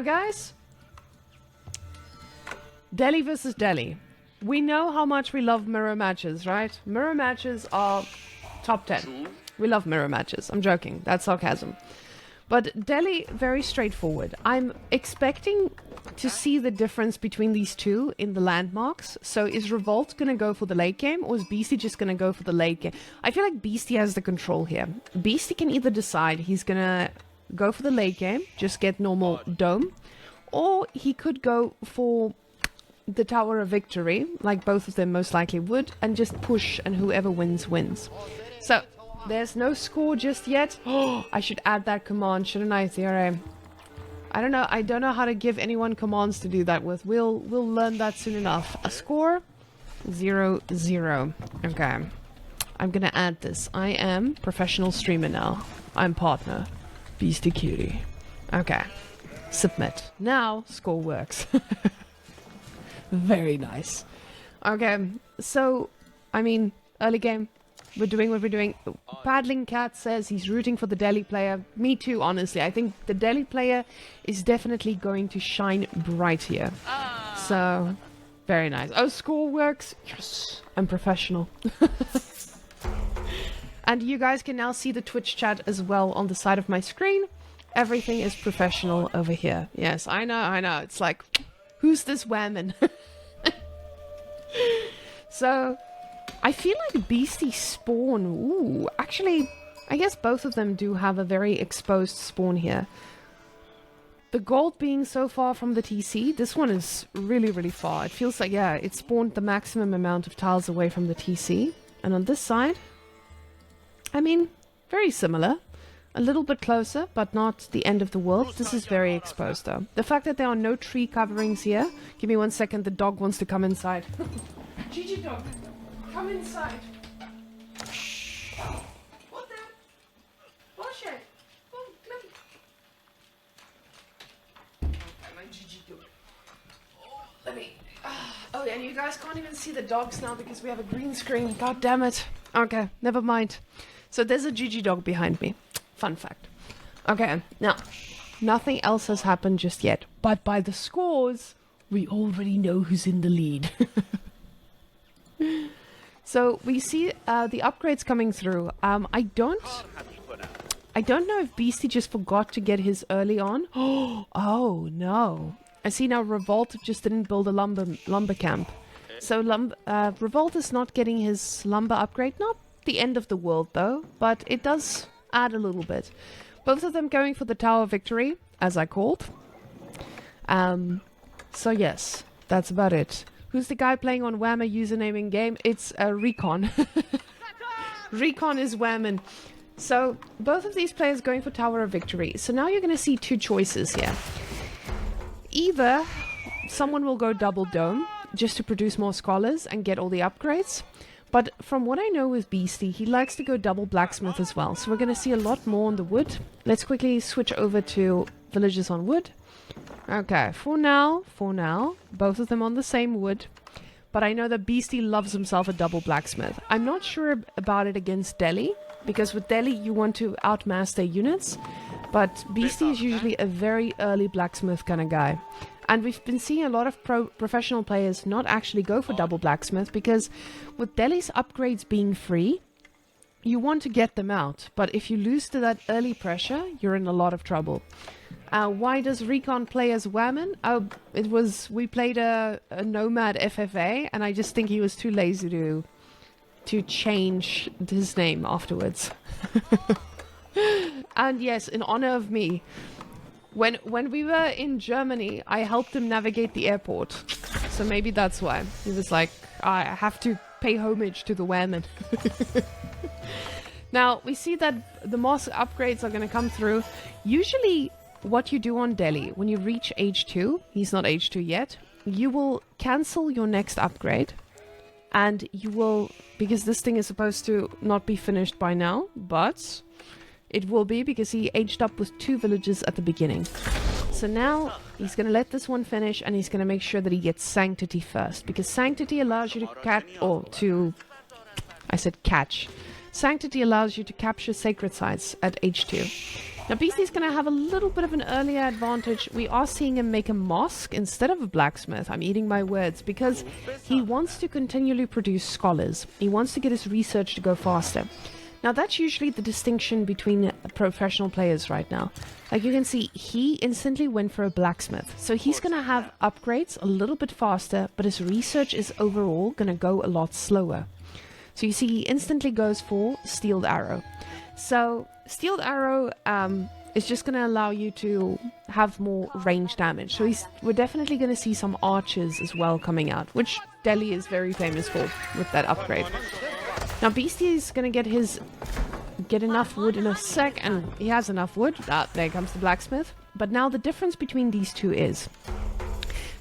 Guys, Delhi versus Delhi. We know how much we love mirror matches, right? Mirror matches are top 10. We love mirror matches. I'm joking. That's sarcasm. But Delhi, very straightforward. I'm expecting to see the difference between these two in the landmarks. So is Revolt going to go for the late game, or is Beasty just going to go for the late game? I feel like Beasty has the control here. Beasty can either decide he's going to go for the late game, just get normal dome, or he could go for the Tower of Victory, like both of them most likely would, and just push, and whoever wins, wins. So, there's no score just yet. Oh, I should add that command, shouldn't I, Theorem? I don't know how to give anyone commands to do that with. We'll learn that soon enough. A score? 0-0. Okay. I'm gonna add this. I am professional streamer now. I'm partner. Beastyqt. Okay. Submit. Now, score works. Very nice. Okay, so, I mean, early game, we're doing what we're doing. Paddling Cat says he's rooting for the Delhi player. Me too, honestly. I think the Delhi player is definitely going to shine bright here. So, very nice. Oh, score works. Yes, I'm professional. And you guys can now see the Twitch chat as well on the side of my screen. Everything is professional over here. Yes, I know. It's like, who's this Whamenqt? So, I feel like Beastie spawn. Ooh, actually, I guess both of them do have a very exposed spawn here. The gold being so far from the TC, this one is really, really far. It feels like, yeah, it spawned the maximum amount of tiles away from the TC. And on this side, I mean, very similar. A little bit closer, but not the end of the world. This is very exposed, though. The fact that there are no tree coverings here... Give me 1 second, the dog wants to come inside. Gigi dog, come inside. What the... Bullshit. Oh, look. Okay, my Gigi dog. Oh, let me... Oh, and you guys can't even see the dogs now because we have a green screen. God damn it. Okay, never mind. So there's a Gigi dog behind me. Fun fact. Okay, now, nothing else has happened just yet. But by the scores, we already know who's in the lead. So, we see the upgrades coming through. I don't know if Beastie just forgot to get his early on. Oh, no. I see now Revolt just didn't build a lumber camp. So, Revolt is not getting his lumber upgrade. Not the end of the world, though. But it does... add a little bit. Both of them going for the Tower of Victory, as I called. So yes, that's about it. Who's the guy playing on Whamenqt username in game? It's Recon. Recon is Whamenqt. So both of these players going for Tower of Victory. So now you're going to see two choices here. Either someone will go double dome just to produce more scholars and get all the upgrades. But from what I know with Beastie, he likes to go double blacksmith as well. So we're going to see a lot more on the wood. Let's quickly switch over to villages on wood. Okay, for now, both of them on the same wood. But I know that Beastie loves himself a double blacksmith. I'm not sure about it against Delhi, because with Delhi you want to outmass their units. But Beastie is usually a very early blacksmith kind of guy. And we've been seeing a lot of professional players not actually go for double blacksmith, because with Delhi's upgrades being free, you want to get them out. But if you lose to that early pressure, you're in a lot of trouble. Why does Recon play as Whamenqt? Oh, we played a Nomad FFA, and I just think he was too lazy to change his name afterwards. And yes, in honor of me, When we were in Germany, I helped him navigate the airport. So maybe that's why. He was like, I have to pay homage to the Whamenqt. Now, we see that the mosque upgrades are going to come through. Usually, what you do on Delhi, when you reach age 2, he's not age 2 yet, you will cancel your next upgrade. And you will, because this thing is supposed to not be finished by now, but... it will be, because he aged up with 2 villages at the beginning. So now he's going to let this one finish, and he's going to make sure that he gets Sanctity first. Because Sanctity allows you to Sanctity allows you to capture sacred sites at age 2. Now Beasty's going to have a little bit of an earlier advantage. We are seeing him make a mosque instead of a blacksmith. I'm eating my words because he wants to continually produce scholars. He wants to get his research to go faster. Now that's usually the distinction between professional players right now. Like you can see, he instantly went for a blacksmith. So he's going to have upgrades a little bit faster, but his research is overall going to go a lot slower. So you see he instantly goes for steeled arrow. So steeled arrow is just going to allow you to have more range damage. So we're definitely going to see some archers as well coming out, which Delhi is very famous for with that upgrade. Now Beasty is going to get enough wood in a sec, and he has enough wood. There comes the blacksmith. But now the difference between these two is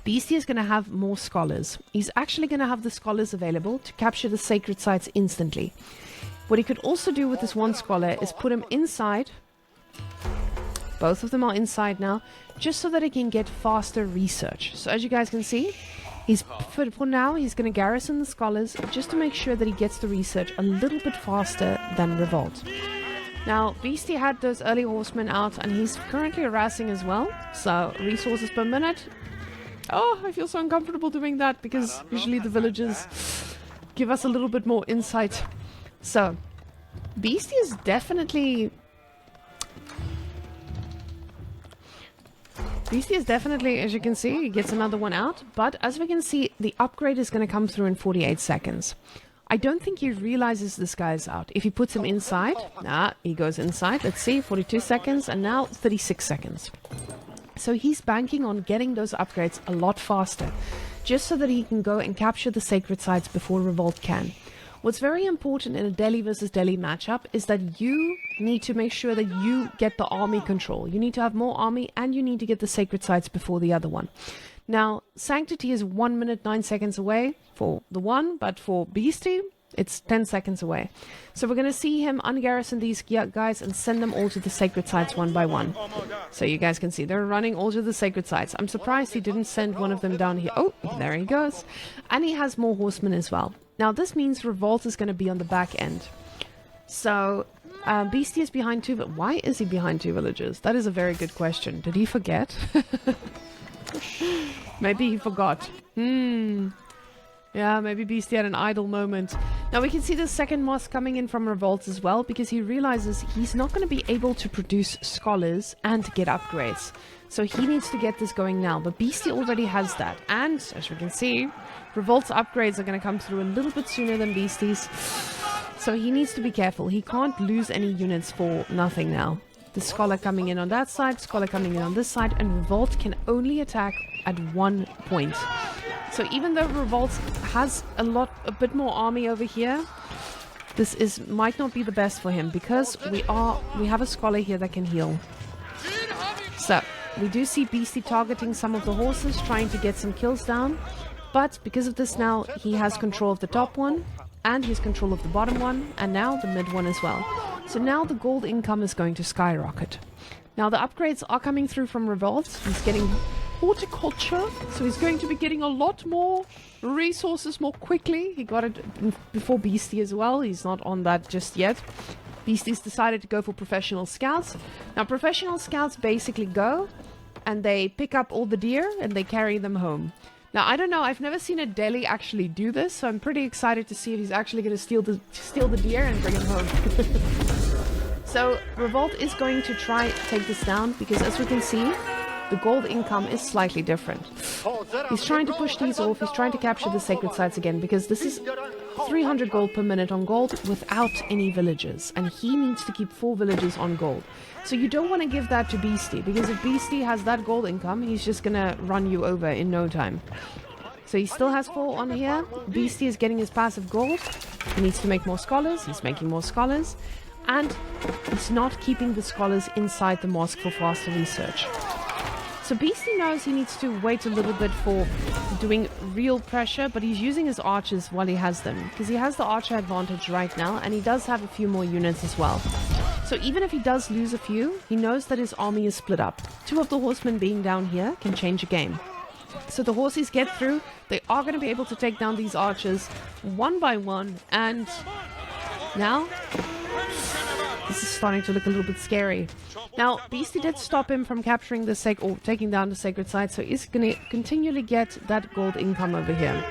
Beasty is going to have more scholars. He's actually going to have the scholars available to capture the sacred sites instantly. What he could also do with this one scholar is put him inside. Both of them are inside now, just so that he can get faster research. So as you guys can see, for now he's going to garrison the scholars just to make sure that he gets the research a little bit faster than Revolt. Now Beasty had those early horsemen out, and he's currently harassing as well. So resources per minute. Oh, I feel so uncomfortable doing that because usually the villagers give us a little bit more insight. So, Beasty is definitely, as you can see, he gets another one out. But as we can see, the upgrade is going to come through in 48 seconds. I don't think he realizes this guy's out. If he puts him inside, he goes inside. Let's see, 42 seconds and now 36 seconds. So he's banking on getting those upgrades a lot faster, just so that he can go and capture the sacred sites before Revolt can. What's very important in a Delhi versus Delhi matchup is that you need to make sure that you get the army control. You need to have more army, and you need to get the sacred sites before the other one. Now, Sanctity is 1 minute 9 seconds away for the one, but for Beasty, it's 10 seconds away. So we're going to see him ungarrison these guys and send them all to the sacred sites one by one. So you guys can see they're running all to the sacred sites. I'm surprised he didn't send one of them down here. Oh, there he goes. And he has more horsemen as well. Now this means Revolt is going to be on the back end. So Beasty is behind two, but why is he behind two villagers? That is a very good question. Did he forget? Maybe he forgot. Yeah, maybe Beasty had an idle moment. Now we can see the second mosque coming in from Revolt as well, because he realizes he's not going to be able to produce scholars and get upgrades. So he needs to get this going now, but Beasty already has that. And as we can see, Revolt's upgrades are going to come through a little bit sooner than Beasty's. So he needs to be careful. He can't lose any units for nothing now. The scholar coming in on that side, scholar coming in on this side, and Revolt can only attack at 1 point. So even though Revolt has a bit more army over here, this might not be the best for him, because we have a scholar here that can heal. So we do see Beasty targeting some of the horses, trying to get some kills down. But because of this now, he has control of the top one, and he has control of the bottom one, and now the mid one as well. So now the gold income is going to skyrocket. Now the upgrades are coming through from Revolt. He's getting horticulture, so he's going to be getting a lot more resources more quickly. He got it before Beasty as well. He's not on that just yet. Beasty's decided to go for professional scouts. Now professional scouts basically go and they pick up all the deer and they carry them home. Now I don't know, I've never seen a Delhi actually do this, so I'm pretty excited to see if he's actually going to steal the deer and bring him home. So Revolt is going to try to take this down, because as we can see, the gold income is slightly different. He's trying to push these off. He's trying to capture the sacred sites again, because this is 300 gold per minute on gold without any villagers, and he needs to keep 4 villagers on gold. So you don't want to give that to Beasty, because if Beasty has that gold income, he's just gonna run you over in no time. So he still has 4 on here. Beasty is getting his passive gold. He needs to make more scholars. He's making more scholars. And he's not keeping the scholars inside the mosque for faster research. So Beasty knows he needs to wait a little bit for doing real pressure, but he's using his archers while he has them, because he has the archer advantage right now, and he does have a few more units as well. So even if he does lose a few, he knows that his army is split up. 2 of the horsemen being down here can change a game. So the horses get through. They are going to be able to take down these archers one by one, and now This is starting to look a little bit scary. Now, Beasty did stop him from capturing the or taking down the sacred site, so he's going to continually get that gold income over here.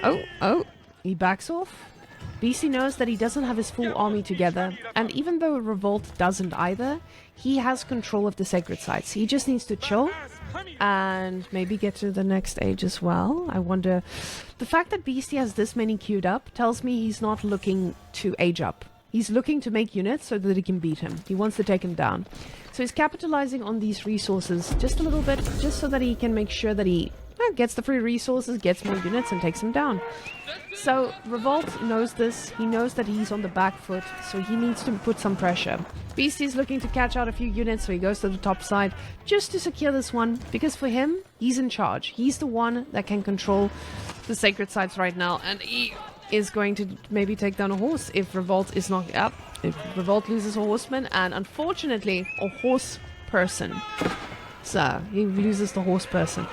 Oh, he backs off. Beasty knows that he doesn't have his full army together, and even though Revolt doesn't either, he has control of the sacred sites. He just needs to chill and maybe get to the next age as well. I wonder, the fact that Beasty has this many queued up tells me he's not looking to age up. He's looking to make units so that he can beat him. He wants to take him down. So he's capitalizing on these resources just a little bit, just so that he can make sure that he gets the free resources, gets more units, and takes him down. So Revolt knows this. He knows that he's on the back foot, so he needs to put some pressure. Beasty's looking to catch out a few units, so he goes to the top side just to secure this one, because for him, he's in charge. He's the one that can control the sacred sites right now, and he is going to maybe take down a horse if Revolt is not up. If Revolt loses a horseman, and unfortunately, a horse person. So, he loses the horse person.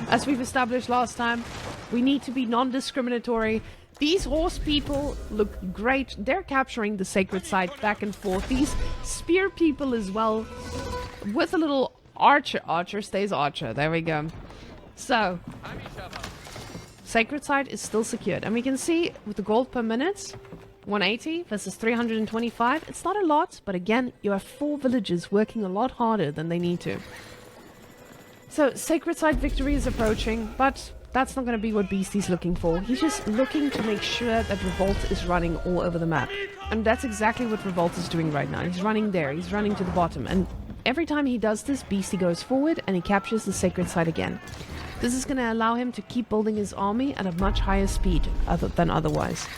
As we've established last time, we need to be non-discriminatory. These horse people look great. They're capturing the sacred site back and forth. These spear people as well, with a little archer. Archer stays archer. There we go. So, sacred site is still secured. And we can see with the gold per minute, 180 versus 325. It's not a lot, but again, you have 4 villages working a lot harder than they need to. So, sacred site victory is approaching, but that's not going to be what Beasty's looking for. He's just looking to make sure that Revolt is running all over the map. And that's exactly what Revolt is doing right now. He's running there, he's running to the bottom. And every time he does this, Beasty goes forward and he captures the sacred site again. This is going to allow him to keep building his army at a much higher speed than otherwise.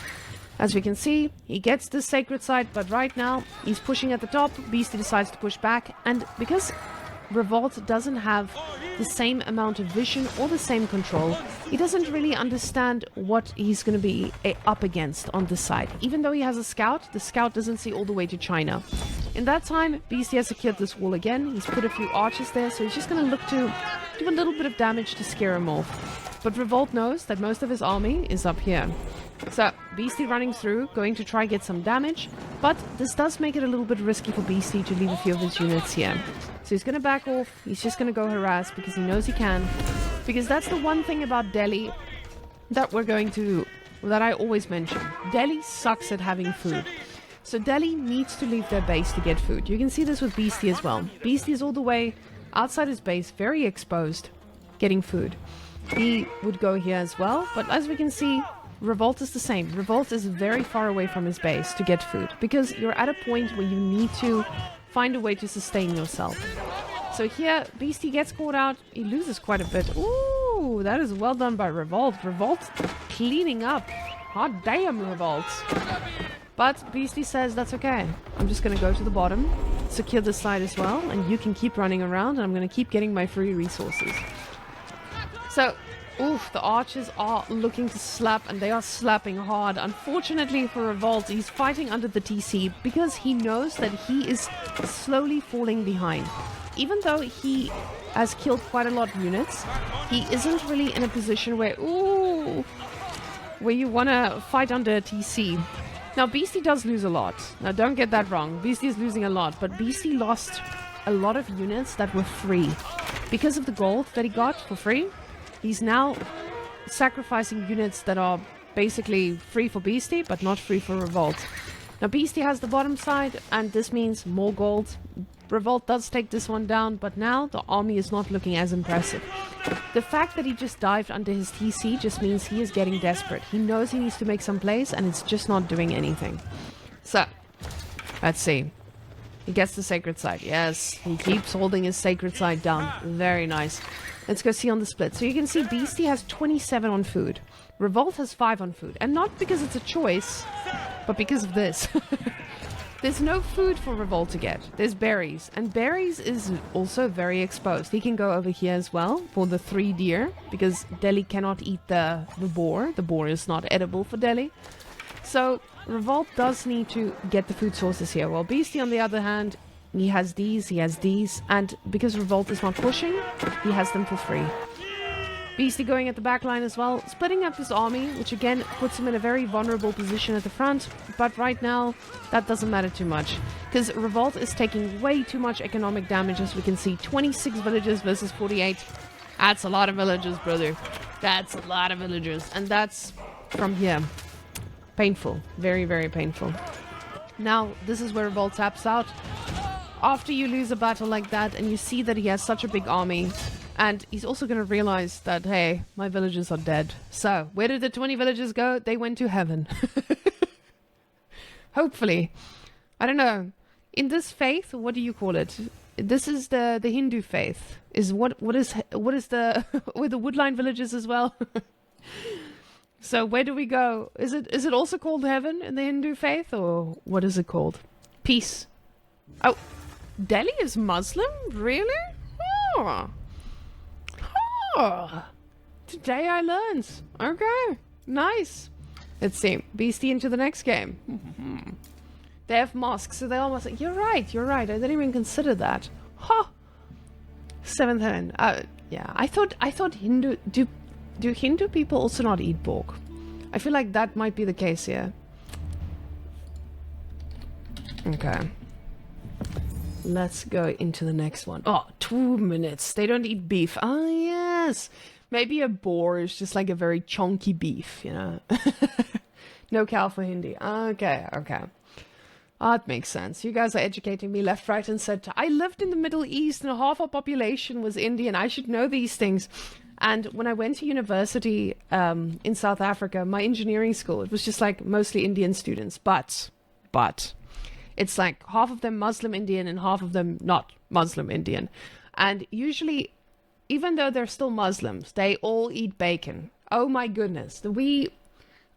As we can see, he gets the sacred site, but right now he's pushing at the top. Beasty decides to push back, and because Revolt doesn't have the same amount of vision or the same control, he doesn't really understand what he's going to be up against on this side. Even though he has a scout, the scout doesn't see all the way to China. In that time, Beasty has secured this wall again. He's put a few archers there, so he's just going to look to do a little bit of damage to scare him off. But Revolt knows that most of his army is up here. So, Beasty running through, going to try get some damage, but this does make it a little bit risky for Beasty to leave a few of his units here. So he's going to back off, he's just going to go harass because he knows he can. Because that's the one thing about Delhi that that I always mention. Delhi sucks at having food. So Delhi needs to leave their base to get food. You can see this with Beasty as well. Beasty is all the way outside his base, very exposed, getting food. He would go here as well, but as we can see, Revolt is the same. Revolt is very far away from his base to get food, because you're at a point where you need to find a way to sustain yourself. So here, Beasty gets caught out. He loses quite a bit. Ooh, that is well done by Revolt. Revolt cleaning up. Hot damn, Revolt. But Beasty says, that's okay. I'm just going to go to the bottom, secure this side as well, and you can keep running around, and I'm going to keep getting my free resources. So, oof, the archers are looking to slap, and they are slapping hard. Unfortunately for Revolt, he's fighting under the TC because he knows that he is slowly falling behind. Even though he has killed quite a lot of units, he isn't really in a position where you want to fight under a TC. Now, Beasty does lose a lot. Now, don't get that wrong. Beasty is losing a lot, but Beasty lost a lot of units that were free. Because of the gold that he got for free, he's now sacrificing units that are basically free for Beasty, but not free for Revolt. Now, Beasty has the bottom side, and this means more gold. Revolt does take this one down, but now the army is not looking as impressive. The fact that he just dived under his TC just means he is getting desperate. He knows he needs to make some plays, and it's just not doing anything. So, let's see. He gets the sacred side. Yes, he keeps holding his sacred side down. Very nice. Let's go see on the split. So you can see Beasty has 27 on food. Revolt has 5 on food. And not because it's a choice, but because of this. There's no food for Revolt to get. There's berries. And berries is also very exposed. He can go over here as well for the 3 deer, because Delhi cannot eat the boar. The boar is not edible for Delhi. So Revolt does need to get the food sources here. While Beasty, on the other hand, he has these, and because Revolt is not pushing, he has them for free. Beasty going at the back line as well, splitting up this army, which again puts him in a very vulnerable position at the front. But right now, that doesn't matter too much, because Revolt is taking way too much economic damage, as we can see. 26 villages versus 48. That's a lot of villagers, brother. That's a lot of villagers. And that's from here. Painful. Very, very painful. Now, this is where Revolt taps out. After you lose a battle like that, and you see that he has such a big army, and he's also going to realize that, hey, my villagers are dead. So, where did the 20 villagers go? They went to heaven. Hopefully. I don't know. In this faith, what do you call it? This is the Hindu faith. Is what is the with the woodline villages as well? So where do we go? Is it also called heaven in the Hindu faith, or what is it called? Peace. Oh, Delhi is Muslim? Really? Oh. Oh. Today I learned. Okay, nice. Let's see. Beastie into the next game. They have mosques, so they almost like, you're right. I didn't even consider that. Huh. 7th heaven. Yeah, I thought Hindu... Do Hindu people also not eat pork? I feel like that might be the case here. Okay. Let's go into the next one. Oh, 2 minutes. They don't eat beef. Ah, yes. Maybe a boar is just like a very chunky beef, you know? No cow for Hindi. Okay. Oh, it makes sense. You guys are educating me left, right, and center. I lived in the Middle East and half our population was Indian. I should know these things. And when I went to university in South Africa, my engineering school, it was just like mostly Indian students. But it's like half of them Muslim Indian and half of them not Muslim Indian. And usually, even though they're still Muslims, they all eat bacon. Oh my goodness.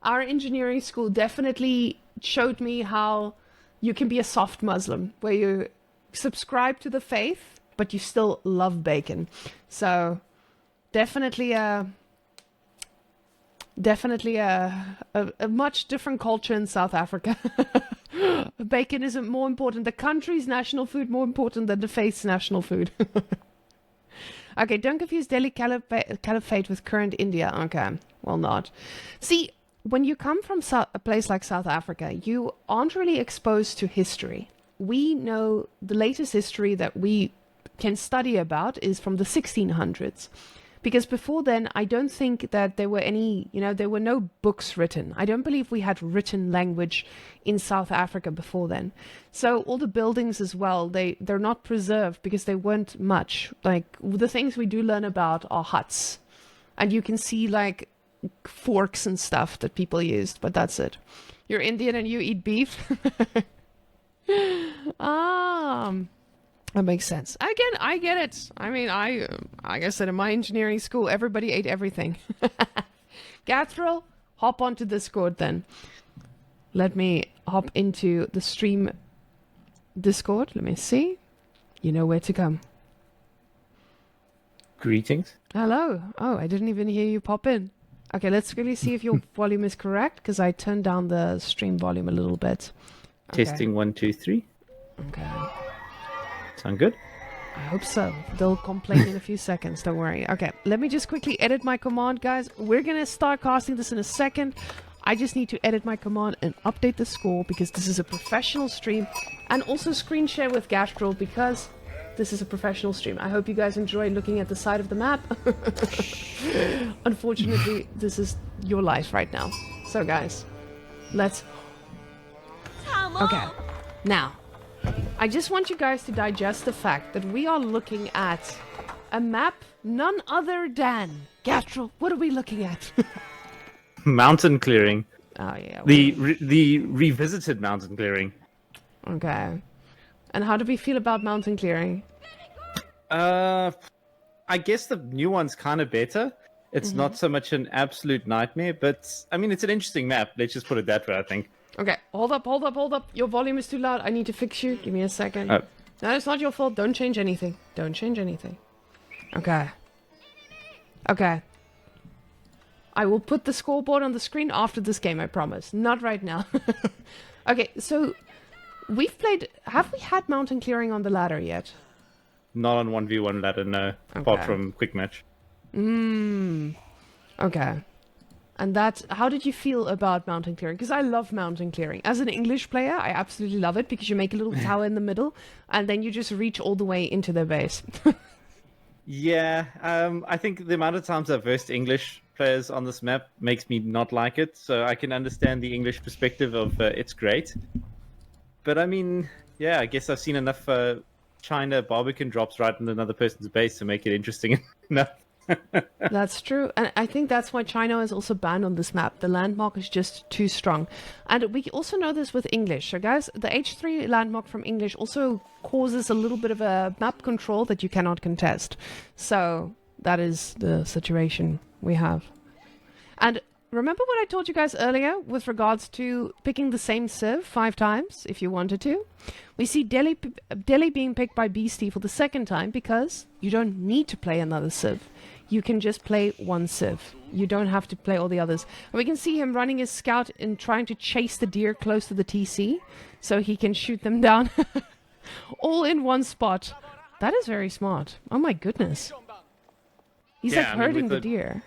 Our engineering school definitely showed me how you can be a soft Muslim, where you subscribe to the faith, but you still love bacon. So definitely a much different culture in South Africa. Bacon isn't more important. The country's national food more important than the faith's national food. Okay, don't confuse Delhi Caliphate with current India. Okay, well not. See, when you come from a place like South Africa, you aren't really exposed to history. We know the latest history that we can study about is from the 1600s. Because before then, I don't think that there were there were no books written. I don't believe we had written language in South Africa before then. So all the buildings as well, they're not preserved because they weren't much. Like, the things we do learn about are huts. And you can see, like, forks and stuff that people used, but that's it. You're Indian and you eat beef? That makes sense. Again, I get it. I mean, like I said, in my engineering school, everybody ate everything. Gathril, hop onto Discord then. Let me hop into the stream Discord. Let me see. You know where to come. Greetings. Hello. Oh, I didn't even hear you pop in. Okay, let's really see if your volume is correct, because I turned down the stream volume a little bit. Okay. Testing 1, 2, 3. Okay. Sound good? I hope so. They'll complain in a few seconds, don't worry. Okay, let me just quickly edit my command, guys. We're gonna start casting this in a second. I just need to edit my command and update the score, because this is a professional stream. And also screen share with Gastrol, because this is a professional stream. I hope you guys enjoy looking at the side of the map. Unfortunately, this is your life right now. So guys, let's... Okay, now, I just want you guys to digest the fact that we are looking at a map none other than... Gastrol, what are we looking at? Mountain clearing. Oh yeah. The revisited mountain clearing. Okay. And how do we feel about mountain clearing? I guess the new one's kind of better. It's not so much an absolute nightmare, but I mean, it's an interesting map. Let's just put it that way, I think. Okay, hold up. Your volume is too loud. I need to fix you. Give me a second. Oh. No, it's not your fault. Don't change anything. Okay. I will put the scoreboard on the screen after this game, I promise. Not right now. Okay, so we've played... Have we had mountain clearing on the ladder yet? Not on 1v1 ladder, no. Apart from quick match. Okay. And that, how did you feel about mountain clearing? Because I love mountain clearing. As an English player, I absolutely love it because you make a little tower in the middle and then you just reach all the way into their base. Yeah, I think the amount of times I've versed English players on this map makes me not like it. So I can understand the English perspective of it's great. But I mean, yeah, I guess I've seen enough China Barbican drops right in another person's base to make it interesting enough. That's true. And I think that's why China is also banned on this map. The landmark is just too strong. And we also know this with English. So guys, the H3 landmark from English also causes a little bit of a map control that you cannot contest. So that is the situation we have. And remember what I told you guys earlier with regards to picking the same civ 5 times if you wanted to? We see Delhi being picked by Beastyqt for the second time because you don't need to play another civ. You can just play one civ. You don't have to play all the others. And we can see him running his scout and trying to chase the deer close to the TC so he can shoot them down all in one spot. That is very smart. Oh my goodness. He's like herding the deer.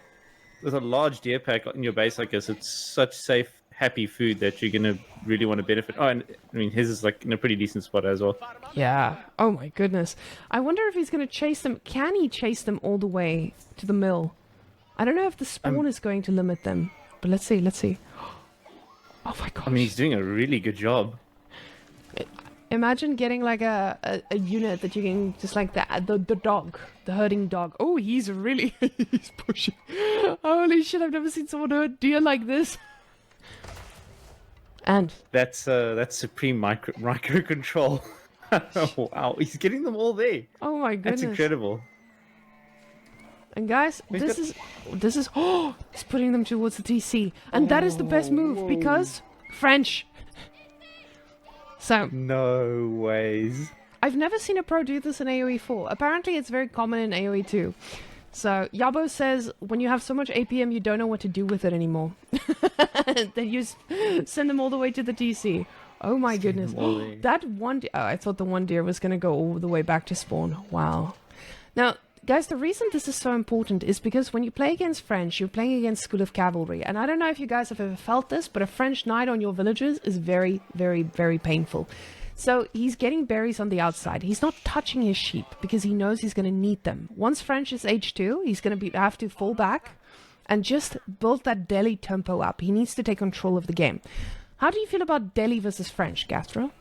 With a large deer pack in your base like this, it's such safe, happy food that you're going to really want to benefit. Oh, and I mean, his is like in a pretty decent spot as well. Yeah. Oh my goodness. I wonder if he's going to chase them. Can he chase them all the way to the mill? I don't know if the spawn is going to limit them. But let's see, let's see. Oh my gosh. I mean, he's doing a really good job. Imagine getting like a unit that you can just like the dog, the herding dog. Oh, he's really he's pushing. Holy shit! I've never seen someone herd deer like this. And that's supreme micro control. Oh, wow, he's getting them all there. Oh my goodness, that's incredible. And guys, this is oh, he's putting them towards the TC, and that is the best move because French. So no ways. I've never seen a pro do this in AoE 4. Apparently it's very common in AoE 2. So Yabo says when you have so much APM you don't know what to do with it anymore. Then you send them all the way to the TC. Oh my goodness. That one deer, I thought the one deer was going to go all the way back to spawn. Wow. Now, guys, the reason this is so important is because when you play against French, you're playing against School of Cavalry. And I don't know if you guys have ever felt this, but a French knight on your villagers is very, very, very painful. So he's getting berries on the outside. He's not touching his sheep because he knows he's going to need them. Once French is H2, he's going to have to fall back and just build that Delhi tempo up. He needs to take control of the game. How do you feel about Delhi versus French, Gastro?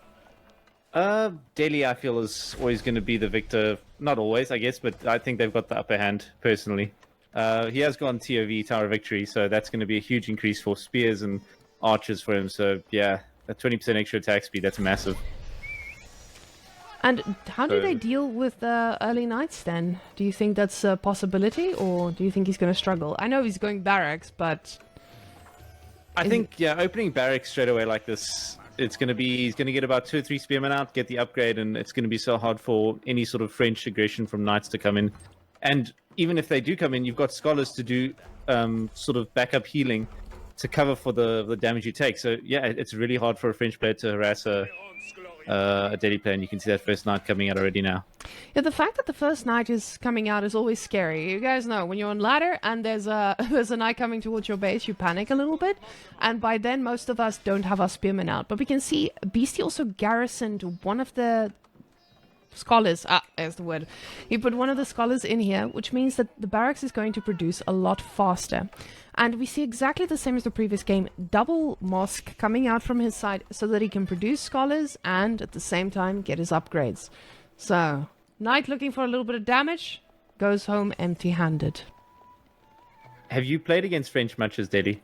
Delhi, I feel, is always going to be the victor. Not always, I guess, but I think they've got the upper hand, personally. He has gone TOV, Tower of Victory, so that's going to be a huge increase for spears and archers for him. So, yeah, a 20% extra attack speed, that's massive. And how do they deal with early knights, then? Do you think that's a possibility, or do you think he's going to struggle? I know he's going barracks, but... I think, yeah, opening barracks straight away like this... He's going to get about 2 or 3 spearmen out, get the upgrade, and it's going to be so hard for any sort of French aggression from knights to come in. And even if they do come in, you've got scholars to do sort of backup healing to cover for the damage you take. So yeah, it's really hard for a French player to harass a Delhi player, and you can see that first knight coming out already now. Yeah, the fact that the first knight is coming out is always scary. You guys know, when you're on ladder and there's a knight coming towards your base, you panic a little bit. And by then, most of us don't have our spearmen out. But we can see Beasty also garrisoned one of the scholars. There's the word. He put one of the scholars in here, which means that the barracks is going to produce a lot faster. And we see exactly the same as the previous game, double mosque coming out from his side so that he can produce scholars and at the same time get his upgrades. So, knight looking for a little bit of damage, goes home empty-handed. Have you played against French much as Delhi?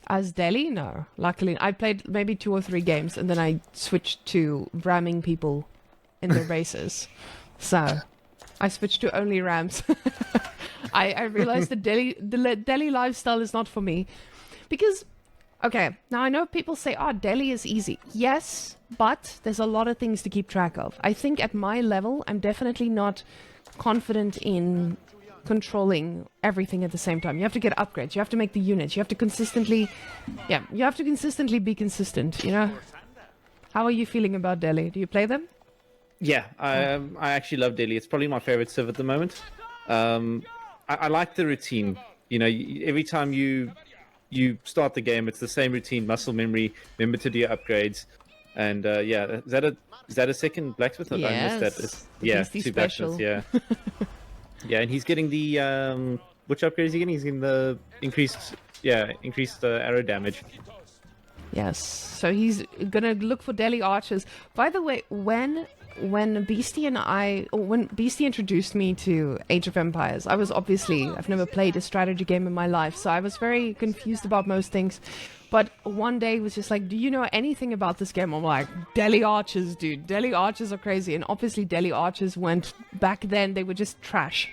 As Delhi? No. Luckily, I played maybe 2 or 3 games and then I switched to ramming people in their races. So, I switched to only rams. I realized the Delhi lifestyle is not for me. Because, okay, now I know people say, Delhi is easy. Yes, but there's a lot of things to keep track of. I think at my level, I'm definitely not confident in controlling everything at the same time. You have to get upgrades. You have to make the units. You have to consistently... Yeah, you have to consistently be consistent, you know? How are you feeling about Delhi? Do you play them? Yeah, I actually love Delhi. It's probably my favorite civ at the moment. I like the routine. You know, every time you start the game, it's the same routine, muscle memory. Remember to do your upgrades, and yeah, is that a second blacksmith? I missed that. Yes, the Yeah, Beastie two special. blacksmiths. Yeah, yeah, and he's getting the which upgrade is he getting? He's getting the increased arrow damage. Yes, so he's gonna look for Delhi archers. By the way, when Beastie introduced me to Age of Empires, I've never played a strategy game in my life, so I was very confused about most things. But one day was just like, do you know anything about this game? I'm like, Delhi archers, dude. Delhi archers are crazy. And obviously Delhi archers back then, they were just trash.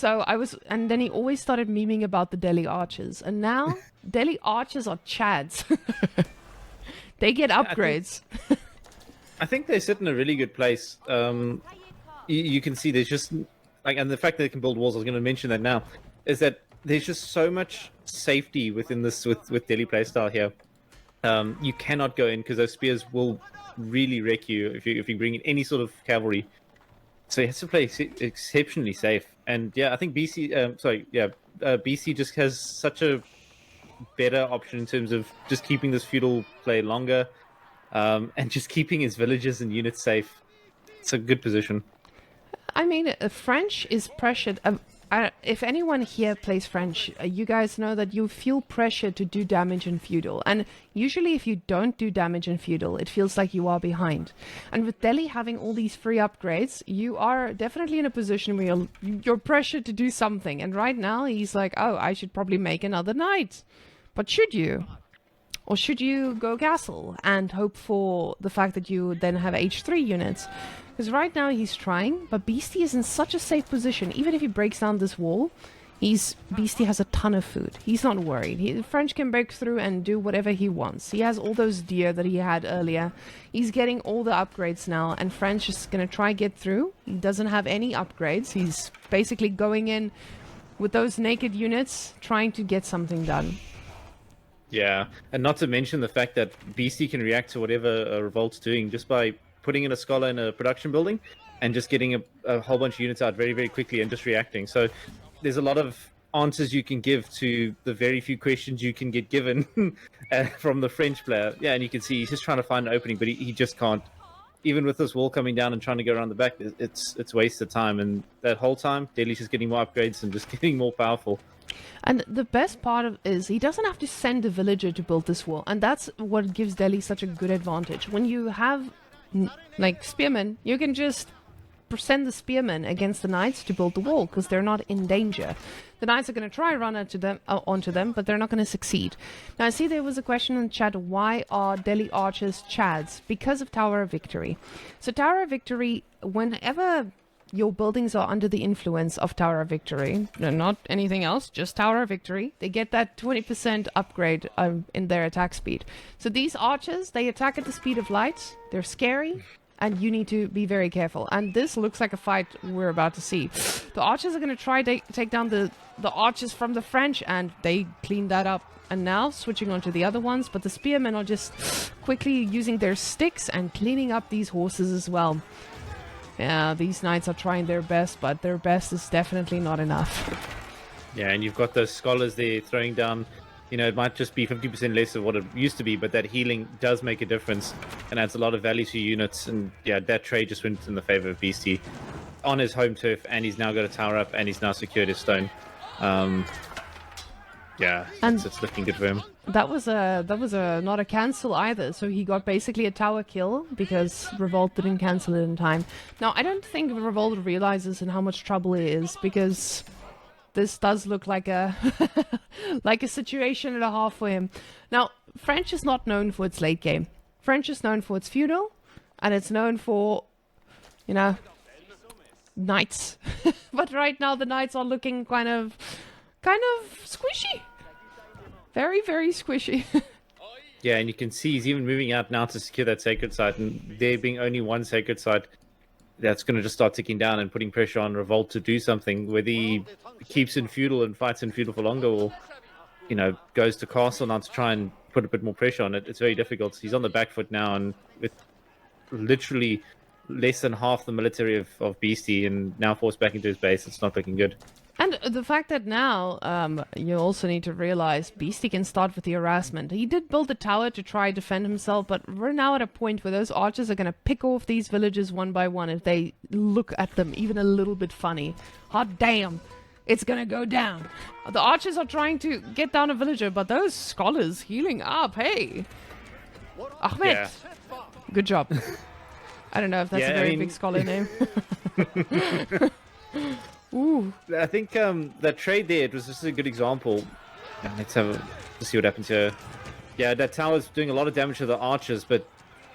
And then he always started memeing about the Delhi archers. And now, Delhi archers are chads. They get upgrades. I think they sit in a really good place. You can see there's just and the fact that they can build walls. I was going to mention that now, is that there's just so much safety within this with Delhi playstyle here. You cannot go in because those spears will really wreck you if you bring in any sort of cavalry. So you have to play exceptionally safe. And yeah, I think BC just has such a better option in terms of just keeping this feudal play longer, and just keeping his villages and units safe. It's a good position. I mean, French is pressured. If anyone here plays French, you guys know that you feel pressure to do damage in feudal. And usually if you don't do damage in feudal, it feels like you are behind. And with Delhi having all these free upgrades, you are definitely in a position where you're pressured to do something. And right now he's like, oh, I should probably make another knight. But should you? Or should you go castle and hope for the fact that you then have H3 units? Because right now he's trying, but Beastie is in such a safe position. Even if he breaks down this wall, Beastie has a ton of food. He's not worried. French can break through and do whatever he wants. He has all those deer that he had earlier. He's getting all the upgrades now, and French is going to try get through. He doesn't have any upgrades. He's basically going in with those naked units, trying to get something done. Yeah, and not to mention the fact that BC can react to whatever Revolt's doing just by putting in a scholar in a production building and just getting a whole bunch of units out very, very quickly and just reacting. So there's a lot of answers you can give to the very few questions you can get given from the French player. Yeah, and you can see he's just trying to find an opening, but he just can't. Even with this wall coming down and trying to go around the back, it's wasted time. And that whole time, Delhi's just getting more upgrades and just getting more powerful. And the best part is he doesn't have to send a villager to build this wall. And that's what gives Delhi such a good advantage. When you have like spearmen, you can just send the spearmen against the knights to build the wall because they're not in danger. The knights are going to try run onto them, but they're not going to succeed. Now, I see there was a question in the chat, why are Delhi archers chads? Because of Tower of Victory. So Tower of Victory, whenever your buildings are under the influence of Tower of Victory, not anything else, just Tower of Victory, they get that 20% upgrade in their attack speed. So these archers, they attack at the speed of light, they're scary, and you need to be very careful. And this looks like a fight we're about to see. The archers are going to try to take down the archers from the French, and they clean that up. And now switching on to the other ones, but the spearmen are just quickly using their sticks and cleaning up these horses as well. Yeah, these knights are trying their best, but their best is definitely not enough. Yeah, and you've got those scholars there throwing down, it might just be 50% less of what it used to be, but that healing does make a difference and adds a lot of value to units. And yeah, that trade just went in the favor of Beastie on his home turf, and he's now got a tower up, and he's now secured his stone. Yeah, it's looking good for him. That was not a cancel either. So he got basically a tower kill because Revolt didn't cancel it in time. Now, I don't think Revolt realizes in how much trouble he is, because this does look like a like a situation and a half for him. Now, French is not known for its late game. French is known for its feudal, and it's known for, knights. But right now the knights are looking kind of squishy. Very, very squishy. Yeah, and you can see he's even moving out now to secure that sacred site, and there being only one sacred site, that's going to just start ticking down and putting pressure on Revolt to do something, whether he keeps in feudal and fights in feudal for longer, or goes to castle now to try and put a bit more pressure on it. It's very difficult. He's on the back foot now, and with literally less than half the military of Beastie, and now forced back into his base, it's not looking good. And the fact that now you also need to realize Beastyqt can start with the harassment. He did build a tower to try defend himself, but we're now at a point where those archers are going to pick off these villagers one by one if they look at them even a little bit funny. Hot damn, it's going to go down. The archers are trying to get down a villager, but those scholars healing up, hey. Whamenqt, Yeah. good job. I don't know if that's a very big scholar name. Ooh. I think that trade there, it was just a good example. Let's see what happens here. Yeah, that tower's doing a lot of damage to the archers, but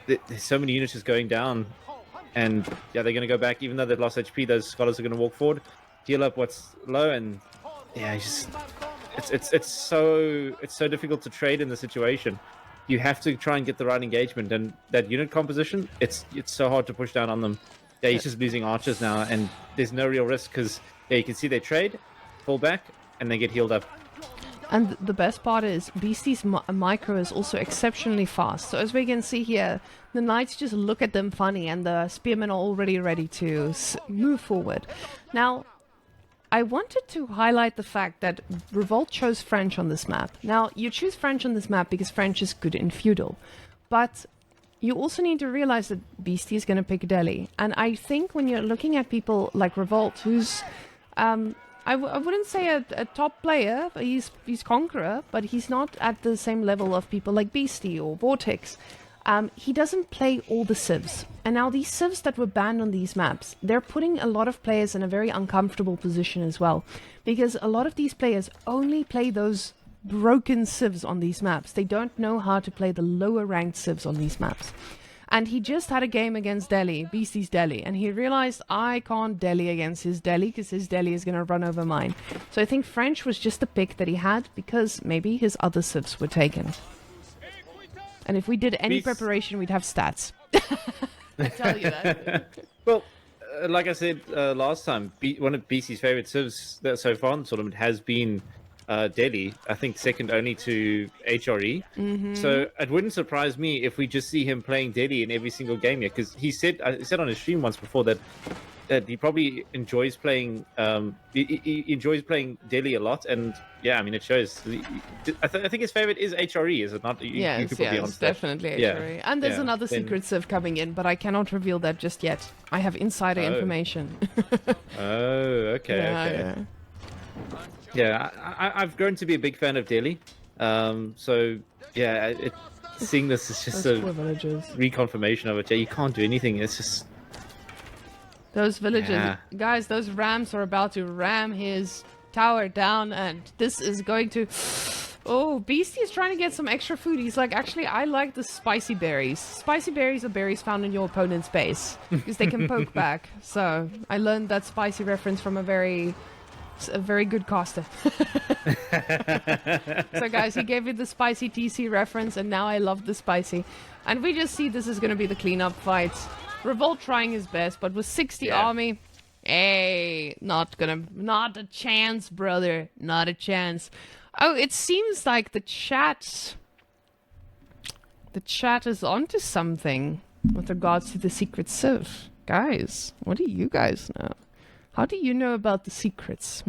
there's so many units just going down. And yeah, they're going to go back. Even though they've lost HP, those scholars are going to walk forward, heal up what's low, and yeah, it's so difficult to trade in the situation. You have to try and get the right engagement, and that unit composition, it's so hard to push down on them. Yeah, he's just losing archers now, and there's no real risk because yeah, you can see they trade, fall back, and they get healed up. And the best part is Beastie's micro is also exceptionally fast. So as we can see here, the knights just look at them funny, and the spearmen are already ready to move forward. Now, I wanted to highlight the fact that Revolt chose French on this map. Now, you choose French on this map because French is good in feudal, but you also need to realize that Beastie is going to pick Delhi. And I think when you're looking at people like Revolt, who's, I wouldn't say a top player, he's Conqueror, but he's not at the same level of people like Beastie or Vortex. He doesn't play all the civs. And now these civs that were banned on these maps, they're putting a lot of players in a very uncomfortable position as well. Because a lot of these players only play those broken civs on these maps. They don't know how to play the lower ranked civs on these maps. And he just had a game against Delhi, Beastie's Delhi, and he realized I can't Delhi against his Delhi because his Delhi is going to run over mine. So I think French was just the pick that he had because maybe his other civs were taken. And if we did any preparation, we'd have stats. I tell you that. Well, like I said last time, one of BC's favorite civs so far in the tournament has been Delhi. I think second only to HRE. So it wouldn't surprise me if we just see him playing Delhi in every single game here, because he said on his stream once before that he probably enjoys playing he enjoys playing Delhi a lot, and yeah, I mean it shows. I think his favorite is HRE, is it not? Yes, definitely HRE. And there's another secret civ coming in, but I cannot reveal that just yet. I have insider information. Okay. Yeah, I've grown to be a big fan of Delhi. So yeah, seeing this is just a reconfirmation of it. Yeah, you can't do anything. It's just those villagers, guys. Those rams are about to ram his tower down, and this is going to. Oh, Beastie is trying to get some extra food. He's like, actually, I like the spicy berries. Spicy berries are berries found in your opponent's base because they can poke back. So I learned that spicy reference from a very good caster. So guys, he gave me the spicy TC reference, and now I love the spicy. And we just see this is going to be the cleanup fight. Revolt trying his best, but with 60 army, hey, not a chance, brother, not a chance. Oh, it seems like the chat is onto something with regards to the secret civ. Guys, what do you guys know? How do you know about the secrets?